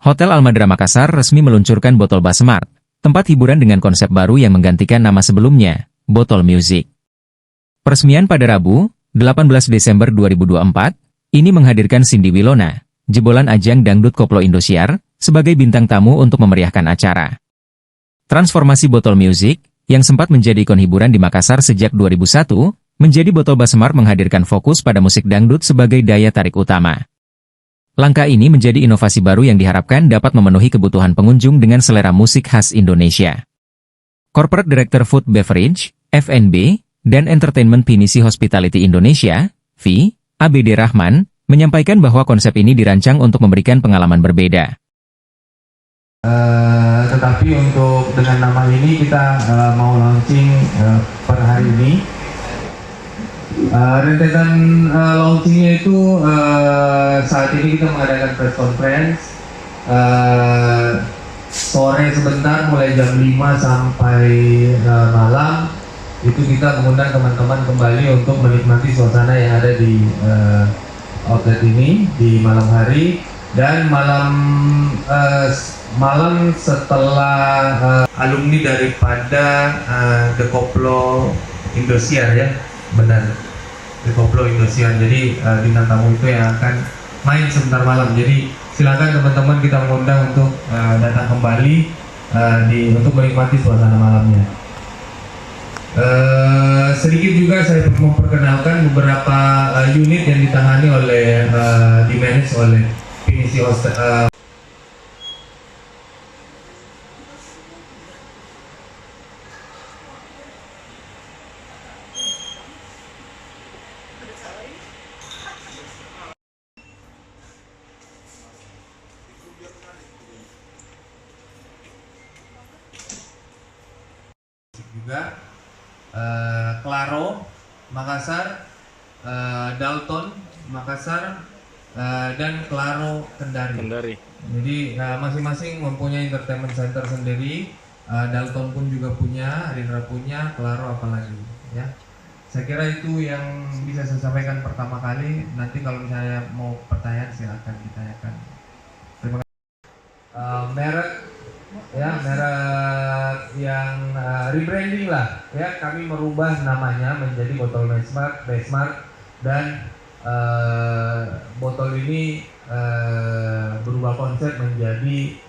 Hotel Almadra Makassar resmi meluncurkan botol Basmart, tempat hiburan dengan konsep baru yang menggantikan nama sebelumnya, Botol Music. Peresmian pada Rabu, 18 Desember 2024, ini menghadirkan Cindy Wilona, jebolan ajang dangdut koplo Indosiar, sebagai bintang tamu untuk memeriahkan acara. Transformasi Botol Music, yang sempat menjadi ikon hiburan di Makassar sejak 2001, menjadi botol Basmart menghadirkan fokus pada musik dangdut sebagai daya tarik utama. Langkah ini menjadi inovasi baru yang diharapkan dapat memenuhi kebutuhan pengunjung dengan selera musik khas Indonesia. Corporate Director Food Beverage, F&B, dan Entertainment Pinisi Hospitality Indonesia, V, ABD Rahman, menyampaikan bahwa konsep ini dirancang untuk memberikan pengalaman berbeda. Tetapi untuk dengan nama ini kita mau launching per hari ini. Rentetan launchingnya itu saat ini kita mengadakan press conference sore sebentar mulai jam 5 sampai malam. Itu kita mengundang teman-teman kembali untuk menikmati suasana yang ada di outlet ini di malam hari. Dan malam setelah alumni daripada The Koplo Indosiar, ya benar, The Koplo Indosiar. Jadi bintang tamu itu yang akan main sebentar malam. Jadi silakan teman-teman, kita mengundang untuk datang kembali untuk menikmati suasana malamnya. Sedikit juga saya memperkenalkan beberapa unit yang ditangani oleh dimanage oleh Pinisi Hostel. Juga Claro Makassar, Dalton Makassar, dan Claro Kendari. Jadi masing-masing mempunyai entertainment center sendiri. Dalton pun juga punya, Rindra punya, Claro apalagi, ya. Saya kira itu yang bisa saya sampaikan pertama kali. Nanti kalau misalnya mau pertanyaan silakan ditanyakan. Terima kasih. Merek yang rebranding lah, ya, kami merubah namanya menjadi botol Basmart, dan botol ini berubah konsep menjadi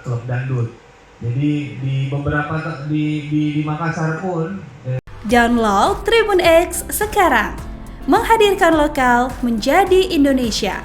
klub dangdut. Jadi di beberapa di Makassar pun. Download Tribun X sekarang, menghadirkan lokal menjadi Indonesia.